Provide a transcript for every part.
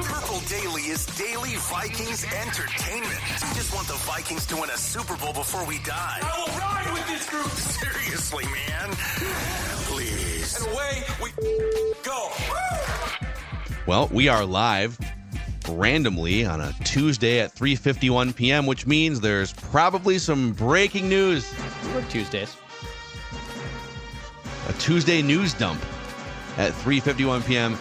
Purple Daily is daily Vikings entertainment. We just want the Vikings to win a Super Bowl before we die. I will ride with this group. Seriously, man. Please. And away we go. Well, we are live randomly on a Tuesday at 3:51 p.m., which means there's probably some breaking news. We work Tuesdays. A Tuesday news dump at 3:51 p.m.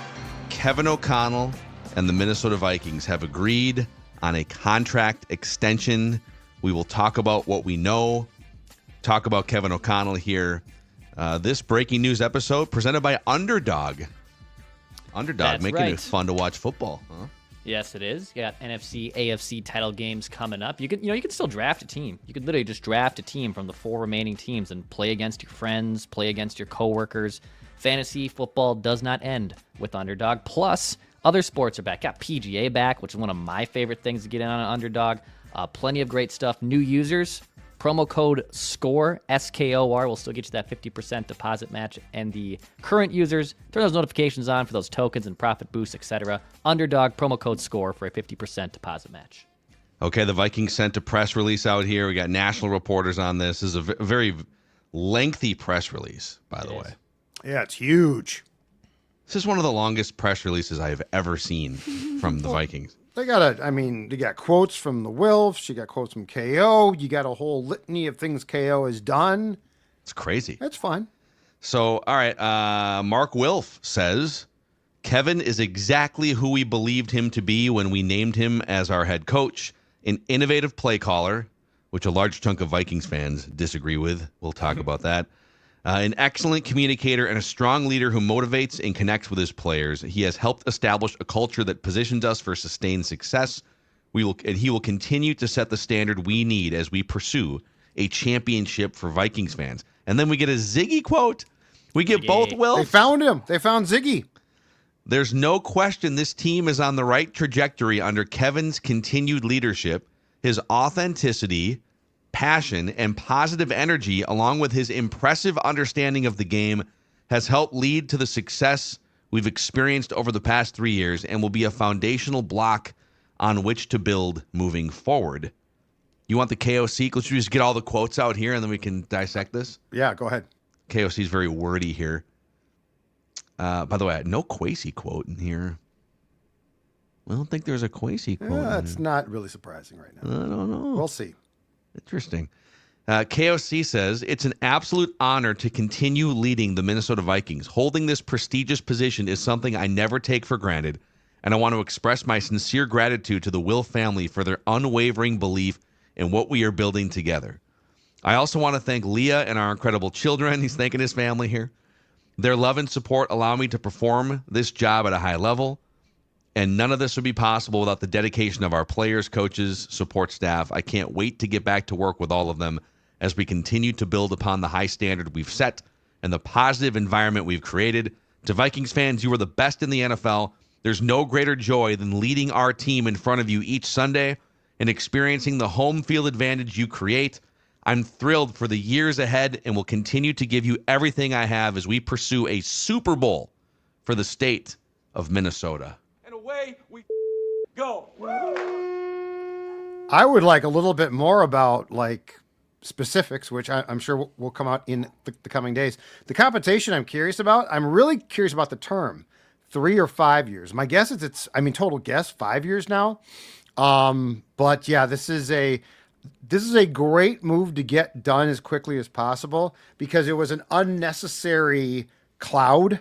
Kevin O'Connell and the Minnesota Vikings have agreed on a contract extension. We will talk about what we know, talk about Kevin O'Connell here. This breaking news episode presented by Underdog. That's making right. it fun to watch football, huh? Yes, it is. You got NFC, AFC title games coming up. You can still draft a team. You could literally just draft a team from the 4 remaining teams and play against your friends, play against your coworkers. Fantasy football does not end with Underdog. Plus, other sports are back. Got PGA back, which is one of my favorite things to get in on Underdog. Plenty of great stuff. New users. Promo code SCORE, S-K-O-R, will still get you that 50% deposit match. And the current users, turn those notifications on for those tokens and profit boosts, etc. Underdog, promo code SCORE for a 50% deposit match. Okay, the Vikings sent a press release out here. We got national reporters on this. This is a very lengthy press release, by the way. Yeah, it's huge. This is one of the longest press releases I have ever seen from the Vikings. They got quotes from the Wilfs. You got quotes from KO. You got a whole litany of things KO has done. It's crazy. That's fine. So, all right, Mark Wilf says, Kevin is exactly who we believed him to be when we named him as our head coach, an innovative play caller, which a large chunk of Vikings fans disagree with. We'll talk about that. An excellent communicator and a strong leader who motivates and connects with his players. He has helped establish a culture that positions us for sustained success. He will continue to set the standard we need as we pursue a championship for Vikings fans. And then we get a Ziggy quote. We get both Wilf. They found him. They found Ziggy. There's no question this team is on the right trajectory under Kevin's continued leadership, his authenticity, passion, and positive energy, along with his impressive understanding of the game, has helped lead to the success we've experienced over the past 3 years and will be a foundational block on which to build moving forward. You want the KOC? Let's just get all the quotes out here and then we can dissect this. Yeah, go ahead. KOC is very wordy here. By the way, no Kwesi quote in here. I don't think there's a Kwesi quote. That's not really surprising right now. I don't know. We'll see. Interesting. KOC says, it's an absolute honor to continue leading the Minnesota Vikings. Holding this prestigious position is something I never take for granted, and I want to express my sincere gratitude to the Will family for their unwavering belief in what we are building together. I also want to thank Leah and our incredible children. He's thanking his family here. Their love and support allow me to perform this job at a high level. And none of this would be possible without the dedication of our players, coaches, support staff. I can't wait to get back to work with all of them as we continue to build upon the high standard we've set and the positive environment we've created. To Vikings fans, you are the best in the NFL. There's no greater joy than leading our team in front of you each Sunday and experiencing the home field advantage you create. I'm thrilled for the years ahead and will continue to give you everything I have as we pursue a Super Bowl for the state of Minnesota. Away we go. I would like a little bit more about specifics, which I'm sure will come out in the coming days. The compensation I'm curious about. I'm really curious about the term, 3 or 5 years. My guess is total guess, 5 years now. But yeah, this is a great move to get done as quickly as possible because it was an unnecessary cloud.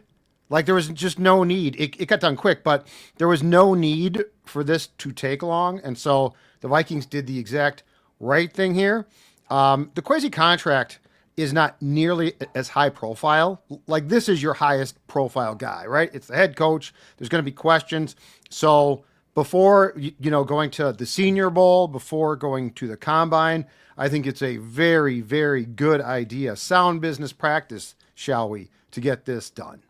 There was just no need. It got done quick, but there was no need for this to take long. And so the Vikings did the exact right thing here. The Kwesi contract is not nearly as high profile. This is your highest profile guy, right? It's the head coach. There's going to be questions. So before, going to the Senior Bowl, before going to the Combine, I think it's a very, very good idea. Sound business practice, shall we, to get this done.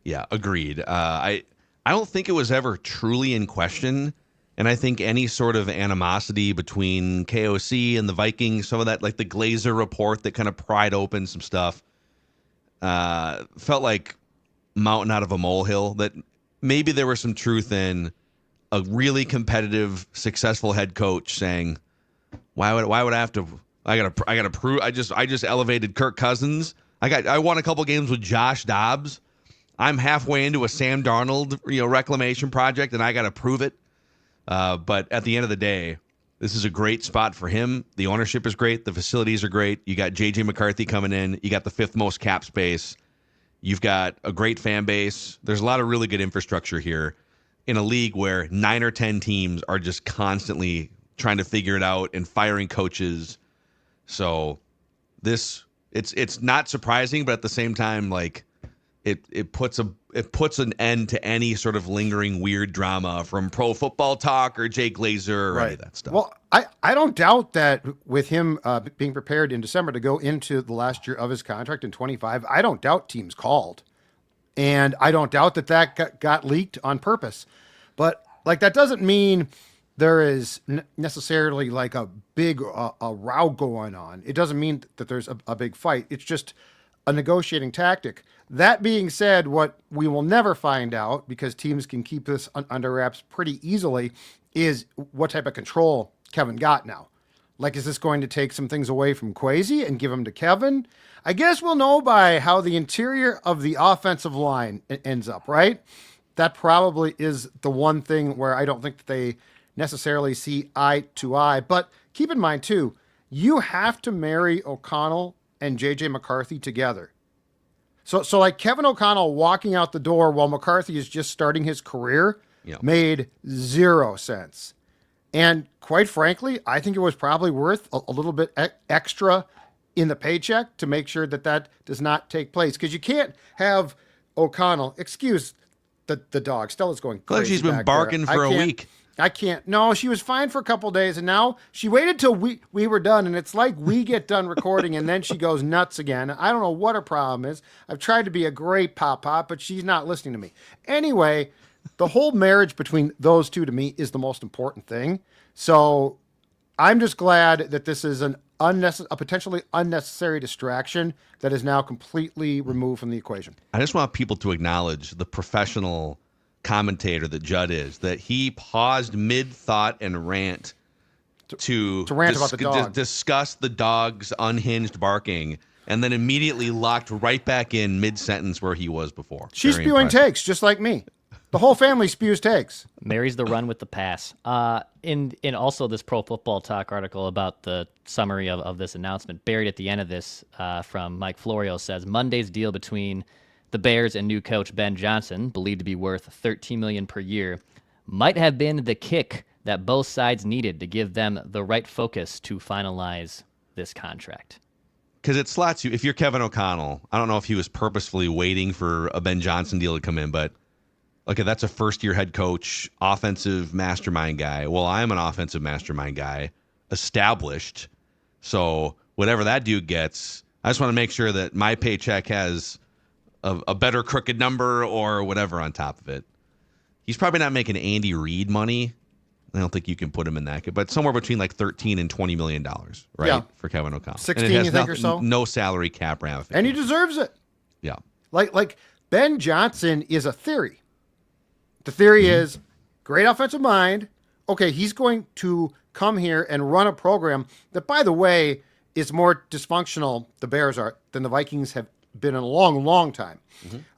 Yeah, agreed. I don't think it was ever truly in question, and I think any sort of animosity between KOC and the Vikings, some of that, the Glazer report that kind of pried open some stuff, felt like mountain out of a molehill that maybe there was some truth in a really competitive, successful head coach saying, why would I have to? I gotta prove. I just elevated Kirk Cousins. I won a couple games with Josh Dobbs. I'm halfway into a Sam Darnold reclamation project, and I gotta prove it. But at the end of the day, this is a great spot for him. The ownership is great. The facilities are great. You got J.J. McCarthy coming in. You got the 5th most cap space. You've got a great fan base. There's a lot of really good infrastructure here in a league where 9 or 10 teams are just constantly trying to figure it out and firing coaches. So it's not surprising, but at the same time, like it puts an end to any sort of lingering weird drama from Pro Football Talk or Jake Glazer or any of that stuff. Well, I don't doubt that with him being prepared in December to go into the last year of his contract in 25, I don't doubt teams called. And I don't doubt that got leaked on purpose. But like that doesn't mean there is necessarily like a big a row going on. It doesn't mean that there's a big fight. It's just a negotiating tactic. That being said, what we will never find out, because teams can keep this under wraps pretty easily, is what type of control Kevin got now. Like, is this going to take some things away from Kwesi and give them to Kevin? I guess we'll know by how the interior of the offensive line ends up, right? That probably is the one thing where I don't think that they necessarily see eye to eye. But keep in mind, too, you have to marry O'Connell and J.J. McCarthy together. So like Kevin O'Connell walking out the door while McCarthy is just starting his career made 0 sense. And quite frankly, I think it was probably worth a little bit extra in the paycheck to make sure that does not take place. Because you can't have O'Connell, excuse the dog, Stella's going crazy. Like she's been barking for a week. I can't. No, she was fine for a couple days, and now she waited till we were done, and it's like we get done recording, and then she goes nuts again. I don't know what her problem is. I've tried to be a great pop-pop, but she's not listening to me. Anyway, the whole marriage between those two to me is the most important thing. So I'm just glad that this is a potentially unnecessary distraction that is now completely removed from the equation. I just want people to acknowledge the professional commentator that Judd is, that he paused mid-thought and rant to rant about the dog. Discuss the dog's unhinged barking, and then immediately locked right back in mid-sentence where he was before. She's spewing takes, just like me. The whole family spews takes. Marries the run with the pass. In also this Pro Football Talk article about the summary of this announcement, buried at the end of this from Mike Florio, says Monday's deal between the Bears and new coach Ben Johnson, believed to be worth $13 million per year, might have been the kick that both sides needed to give them the right focus to finalize this contract. Because it slots you. If you're Kevin O'Connell, I don't know if he was purposefully waiting for a Ben Johnson deal to come in, but okay, that's a first-year head coach, offensive mastermind guy. Well, I'm an offensive mastermind guy, established. So whatever that dude gets, I just want to make sure that my paycheck has a better crooked number or whatever on top of it. He's probably not making Andy Reid money. I don't think you can put him in that, but somewhere between like $13 and $20 million, right? Yeah. For Kevin O'Connell. 16, you think, or so? No salary cap ramifications. And he deserves it. Yeah. Like Ben Johnson is a theory. The theory is great offensive mind. Okay, he's going to come here and run a program that, by the way, is more dysfunctional, the Bears are, than the Vikings have been in a long, long time.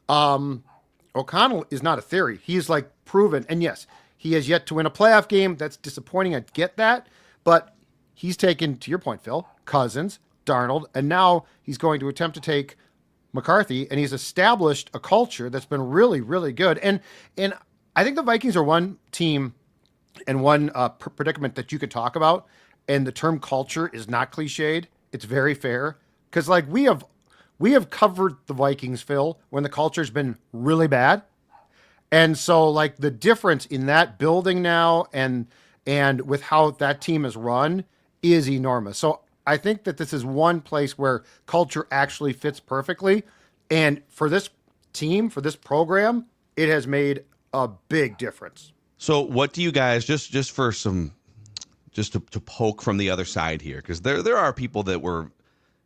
O'Connell is not a theory. He's like proven. And yes, he has yet to win a playoff game. That's disappointing. I get that. But he's taken, to your point, Phil, Cousins, Darnold, and now he's going to attempt to take McCarthy, and he's established a culture that's been really, really good. And I think the Vikings are one team and one predicament that you could talk about, and the term culture is not cliched. It's very fair. Because like we have covered the Vikings, Phil, when the culture's been really bad. And so like the difference in that building now and with how that team is run is enormous. So I think that this is one place where culture actually fits perfectly. And for this team, for this program, it has made a big difference. So what do you guys, just for some, just to poke from the other side here, because there are people that were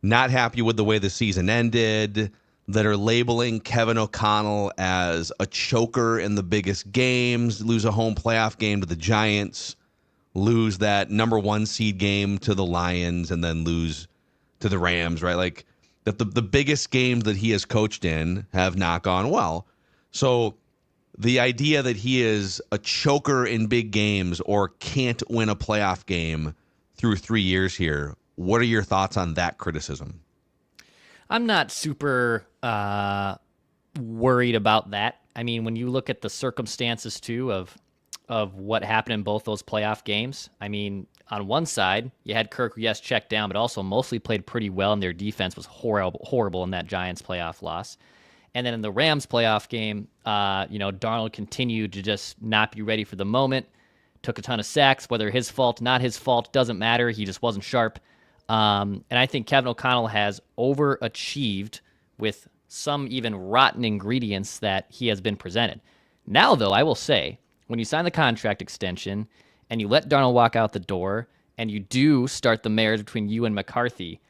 not happy with the way the season ended. that are labeling Kevin O'Connell as a choker in the biggest games, lose a home playoff game to the Giants, lose that number 1 seed game to the Lions, and then lose to the Rams, right? Like that the biggest games that he has coached in have not gone well. So the idea that he is a choker in big games or can't win a playoff game through 3 years here, what are your thoughts on that criticism? I'm not super worried about that. I mean, when you look at the circumstances too of what happened in both those playoff games, I mean, on one side you had Kirk, yes, checked down, but also mostly played pretty well, and their defense was horrible in that Giants playoff loss. And then in the Rams playoff game, Darnold continued to just not be ready for the moment. Took a ton of sacks, whether his fault, not his fault, doesn't matter. He just wasn't sharp. And I think Kevin O'Connell has overachieved with some even rotten ingredients that he has been presented. Now, though, I will say, when you sign the contract extension and you let Darnold walk out the door and you do start the marriage between you and McCarthy,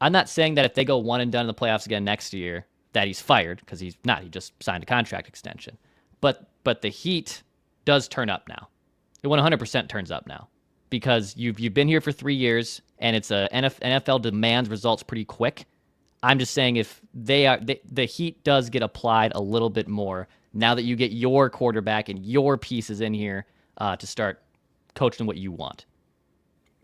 I'm not saying that if they go one and done in the playoffs again next year, that he's fired, because he's not. He just signed a contract extension. But the heat does turn up now. It 100% turns up now, because you've been here for 3 years, and it's NFL demands results pretty quick. I'm just saying if the heat does get applied a little bit more now that you get your quarterback and your pieces in here to start coaching what you want.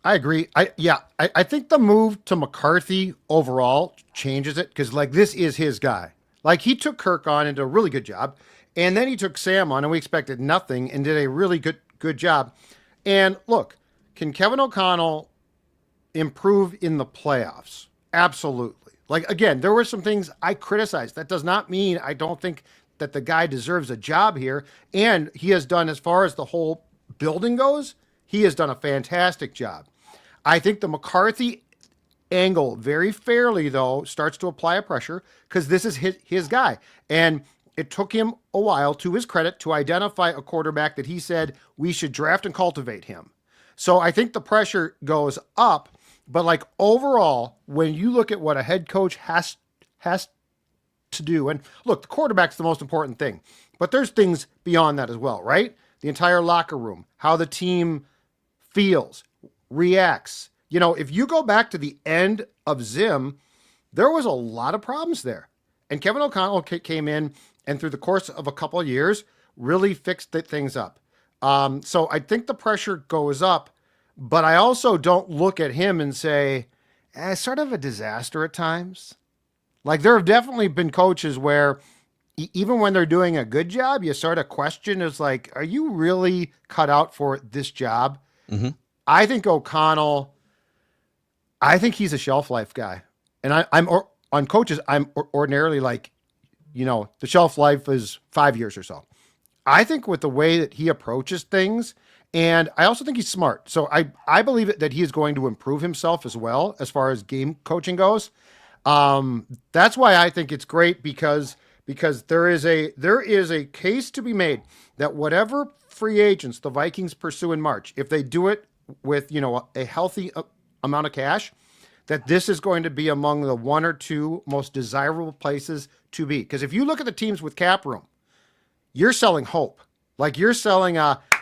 I agree. I think the move to McCarthy overall changes it, because like this is his guy. Like he took Kirk on and did a really good job, and then he took Sam on and we expected nothing and did a really good job. And look, can Kevin O'Connell improve in the playoffs? Absolutely. Like again, there were some things I criticized. That does not mean I don't think that the guy deserves a job here. And he has done, as far as the whole building goes, he has done a fantastic job. I think the McCarthy angle very fairly, though, starts to apply a pressure, because this is his guy. And it took him a while, to his credit, to identify a quarterback that he said we should draft and cultivate him. So I think the pressure goes up. But like overall, when you look at what a head coach has to do, and look, the quarterback's the most important thing, but there's things beyond that as well, right? The entire locker room, how the team feels, reacts. You know, if you go back to the end of Zim, there was a lot of problems there. And Kevin O'Connell came in and through the course of a couple of years really fixed things up. So I think the pressure goes up, but I also don't look at him and say, sort of a disaster at times. Like there have definitely been coaches where even when they're doing a good job, you sort of question, is like, are you really cut out for this job? Mm-hmm. I think O'Connell, I think he's a shelf life guy. And I'm on coaches, I'm ordinarily like, the shelf life is 5 years or so. I think with the way that he approaches things, and I also think he's smart. So I believe that he is going to improve himself as well as far as game coaching goes. That's why I think it's great, because there is a case to be made that whatever free agents the Vikings pursue in March, if they do it with, a healthy amount of cash, that this is going to be among the 1 or 2 most desirable places to be. Because if you look at the teams with cap room, you're selling hope. Like you're selling,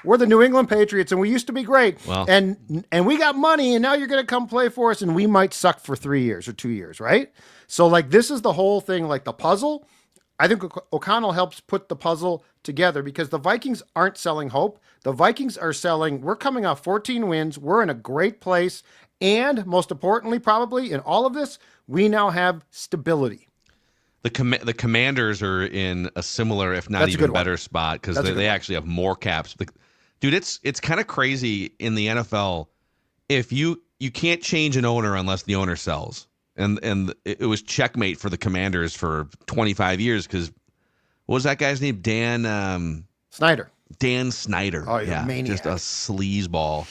we're the New England Patriots and we used to be great. Well, and we got money and now you're going to come play for us and we might suck for 3 years or 2 years, right? So like this is the whole thing, like the puzzle. I think O'Connell helps put the puzzle together, because the Vikings aren't selling hope. The Vikings are selling, we're coming off 14 wins. We're in a great place. And most importantly, probably in all of this, we now have stability. The Commanders are in a similar, if not even better spot, because they actually have more caps. Dude, it's kind of crazy in the NFL. If you can't change an owner unless the owner sells. And it was checkmate for the Commanders for 25 years, because what was that guy's name? Dan Snyder. Dan Snyder. Oh, yeah, maniac. Just a sleazeball,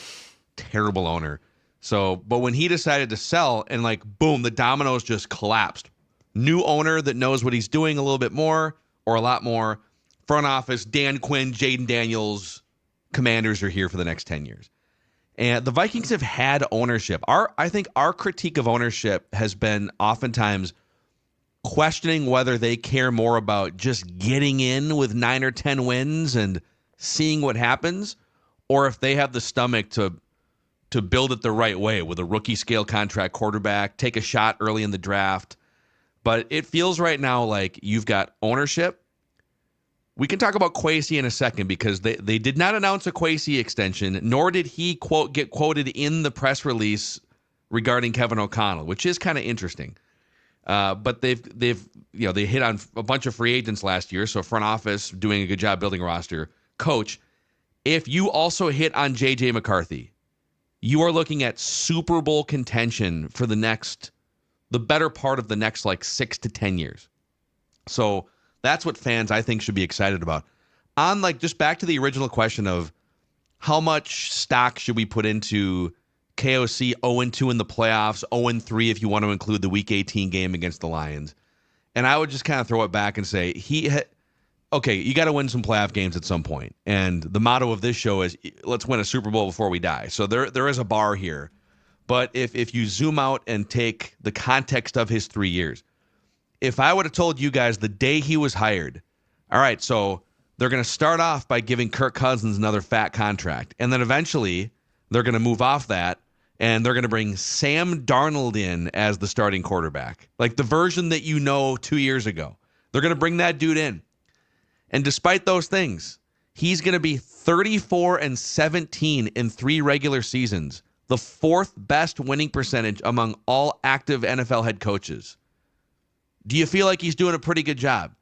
terrible owner. So, but when he decided to sell, and like, boom, the dominoes just collapsed. New owner that knows what he's doing a little bit more or a lot more. Front office, Dan Quinn, Jaden Daniels, Commanders are here for the next 10 years. And the Vikings have had ownership. I think our critique of ownership has been oftentimes questioning whether they care more about just getting in with 9 or 10 wins and seeing what happens, or if they have the stomach to build it the right way with a rookie scale contract quarterback, take a shot early in the draft. But it feels right now like you've got ownership. We can talk about Kwesi in a second because they did not announce a Kwesi extension, nor did he get quoted in the press release regarding Kevin O'Connell, which is kind of interesting. But they hit on a bunch of free agents last year, so front office doing a good job building a roster. Coach, if you also hit on J.J. McCarthy, you are looking at Super Bowl contention for the better part of the next 6 to 10 years. So that's what fans, I think, should be excited about. On just back to the original question of how much stock should we put into KOC 0-2 in the playoffs, 0-3 if you want to include the Week 18 game against the Lions. And I would just kind of throw it back and say, okay, you got to win some playoff games at some point. And the motto of this show is, let's win a Super Bowl before we die. So there is a bar here. But if you zoom out and take the context of his 3 years, if I would have told you guys the day he was hired, all right, so they're going to start off by giving Kirk Cousins another fat contract. And then eventually they're going to move off that, and they're going to bring Sam Darnold in as the starting quarterback, like the version that 2 years ago. They're going to bring that dude in. And despite those things, he's going to be 34-17 in 3 regular seasons, the 4th best winning percentage among all active NFL head coaches. Do you feel like he's doing a pretty good job?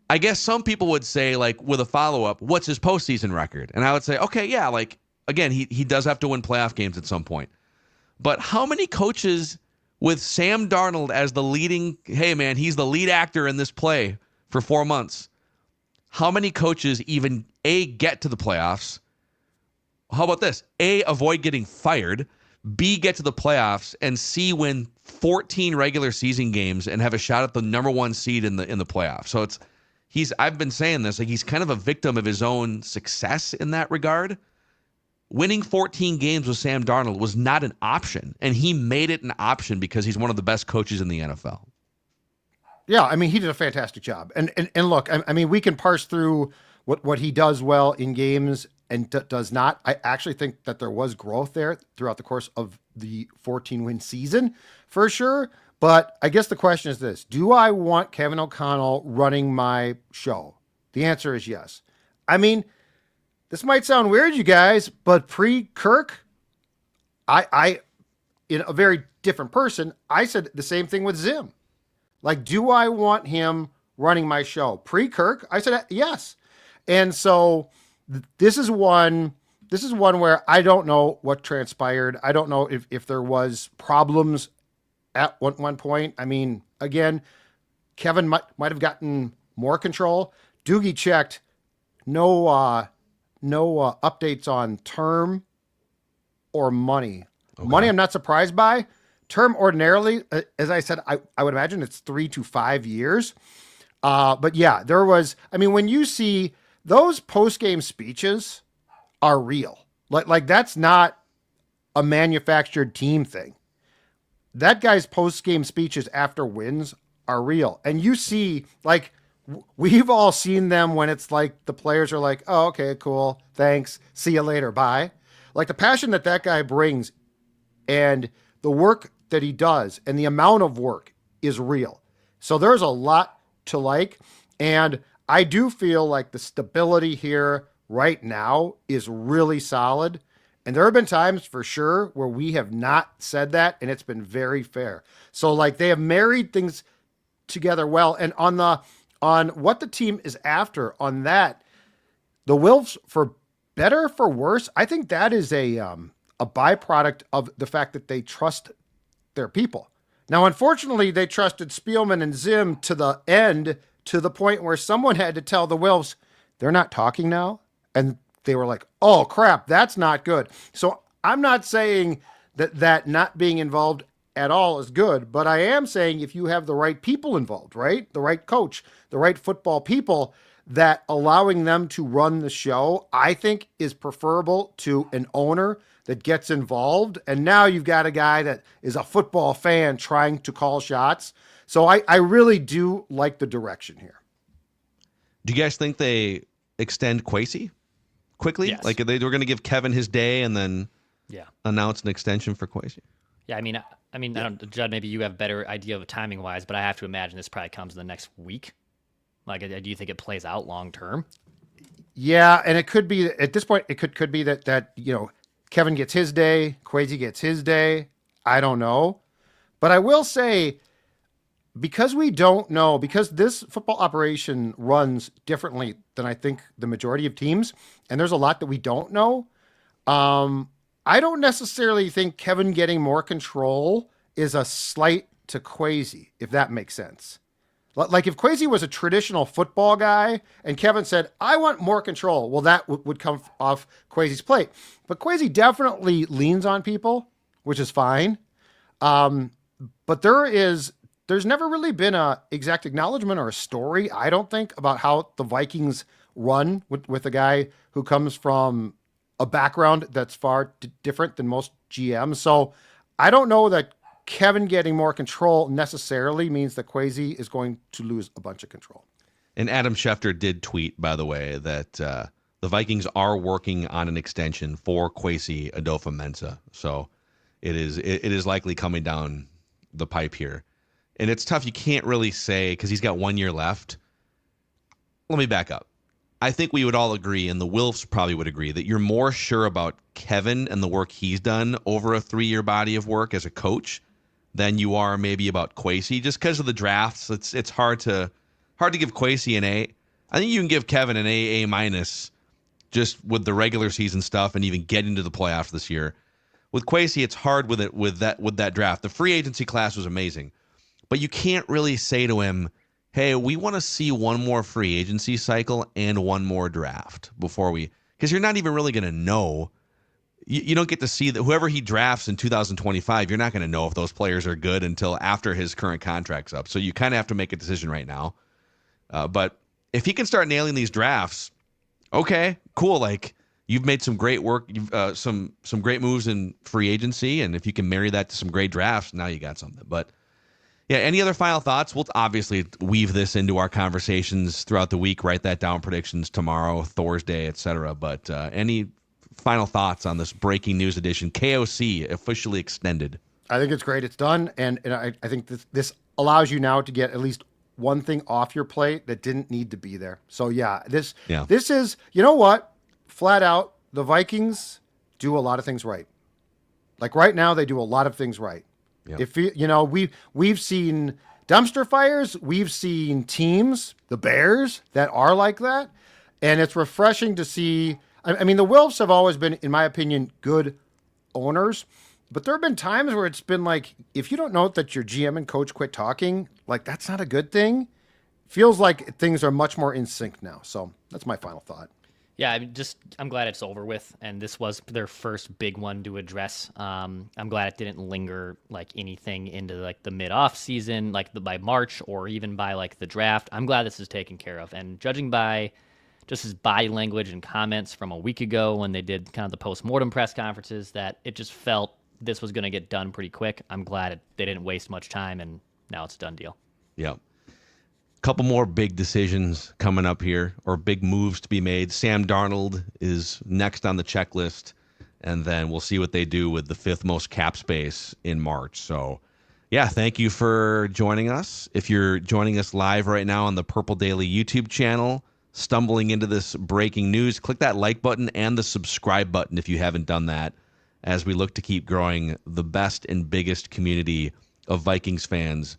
I guess some people would say, with a follow-up, what's his postseason record? And I would say, okay, yeah, again, he does have to win playoff games at some point. But how many coaches with Sam Darnold as the leading, hey, man, he's the lead actor in this play for 4 months? How many coaches even, A, get to the playoffs? How about this? A, avoid getting fired. B, get to the playoffs. And C, win 14 regular season games and have a shot at the number 1 seed in the playoffs. So I've been saying this, he's kind of a victim of his own success in that regard. Winning 14 games with Sam Darnold was not an option, and he made it an option because he's one of the best coaches in the NFL. Yeah, I mean, he did a fantastic job. And look, I mean, we can parse through what he does well in games and does not. I actually think that there was growth there throughout the course of the 14-win season, for sure. But I guess the question is this: do I want Kevin O'Connell running my show? The answer is yes. I mean, this might sound weird, you guys, but pre-Kirk, I in a very different person, I said the same thing with Zim. Do I want him running my show? Pre-Kirk, I said yes. And so this is one where I don't know what transpired. I don't know if there was problems at one point. I mean, again, Kevin might have gotten more control. Doogie checked. No updates on term or money. Okay. Money, I'm not surprised by. Term, ordinarily, as I said, I would imagine it's 3 to 5 years. But yeah, there was. I mean, when you see those post-game speeches are real. Like that's not a manufactured team thing. That guy's post-game speeches after wins are real, and you see we've all seen them when it's the players are like, oh, okay, cool, thanks, see you later, bye. The passion that guy brings and the work that he does and the amount of work is real. So there's a lot to like. And I do feel like the stability here right now is really solid. And there have been times for sure where we have not said that, and it's been very fair. So they have married things together well. And on what the team is after on that, the Wilfs, for better, for worse, I think that is a byproduct of the fact that they trust their people. Now, unfortunately, they trusted Spielman and Zim to the end, to the point where someone had to tell the Wilfs, they're not talking now. And they were like, oh, crap, that's not good. So I'm not saying that not being involved at all is good, but I am saying if you have the right people involved, right? The right coach, the right football people, that allowing them to run the show, I think, is preferable to an owner that gets involved. And now you've got a guy that is a football fan trying to call shots. So I really do like the direction here. Do you guys think they extend Kwesi quickly? Yes. Like they were going to give Kevin his day and then announce an extension for Kwesi? Yeah, I mean, I don't, Judd, maybe you have a better idea of timing wise, but I have to imagine this probably comes in the next week. Like, do you think it plays out long term? Yeah, and it could be at this point. It could be that Kevin gets his day, Kwesi gets his day. I don't know, but I will say, because we don't know, because this football operation runs differently than I think the majority of teams, and there's a lot that we don't know. I don't necessarily think Kevin getting more control is a slight to Kwesi, if that makes sense. Like if Kwesi was a traditional football guy and Kevin said, I want more control, well, that would come off Kwesi's plate. But Kwesi definitely leans on people, which is fine. But there's never really been a exact acknowledgement or a story, I don't think, about how the Vikings run with a guy who comes from a background that's far different than most GMs. So I don't know that Kevin getting more control necessarily means that Kwesi is going to lose a bunch of control. And Adam Schefter did tweet, by the way, that the Vikings are working on an extension for Kwesi Adofo-Mensah. So it is likely coming down the pipe here. And it's tough. You can't really say because he's got 1 year left. Let me back up. I think we would all agree, and the Wilfs probably would agree, that you're more sure about Kevin and the work he's done over a 3-year body of work as a coach than you are maybe about Kwesi, just because of the drafts. It's hard to give Kwesi an A. I think you can give Kevin an A minus just with the regular season stuff and even getting to the playoffs this year. With Kwesi, it's hard with that draft. The free agency class was amazing, but you can't really say to him, hey, we want to see one more free agency cycle and one more draft because you're not even really going to know. You don't get to see that whoever he drafts in 2025, you're not going to know if those players are good until after his current contract's up. So you kind of have to make a decision right now. But if he can start nailing these drafts, okay, cool. Like you've made some great work, some great moves in free agency, and if you can marry that to some great drafts, now you got something. But yeah, any other final thoughts? We'll obviously weave this into our conversations throughout the week, write that down, predictions tomorrow, Thursday, etc. But any final thoughts on this breaking news edition? KOC officially extended. I think it's great. It's done. And I think this allows you now to get at least one thing off your plate that didn't need to be there. So this is, you know what? Flat out, the Vikings do a lot of things right. Like right now, they do a lot of things right. Yep. If we've seen dumpster fires, we've seen teams, the Bears, that are like that, and it's refreshing to see. I mean, the Wilfs have always been, in my opinion, good owners, but there have been times where it's been like, if you don't know that your GM and coach quit talking, like that's not a good thing. Feels like things are much more in sync now. So that's my final thought. Yeah, I'm glad it's over with, and this was their first big one to address. I'm glad it didn't linger like anything into like the mid-off season, like by March or even by like the draft. I'm glad this is taken care of, and judging by just his body language and comments from a week ago when they did kind of the post-mortem press conferences, that it just felt this was going to get done pretty quick. I'm glad they didn't waste much time, and now it's a done deal. Yeah. Couple more big decisions coming up here, or big moves to be made. Sam Darnold is next on the checklist, and then we'll see what they do with the 5th most cap space in March. So, yeah, thank you for joining us. If you're joining us live right now on the Purple Daily YouTube channel, stumbling into this breaking news, click that like button and the subscribe button if you haven't done that, as we look to keep growing the best and biggest community of Vikings fans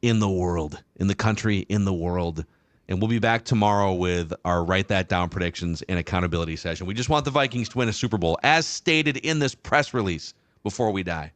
in the world, in the country, in the world. And we'll be back tomorrow with our Write That Down predictions and accountability session. We just want the Vikings to win a Super Bowl, as stated in this press release, before we die.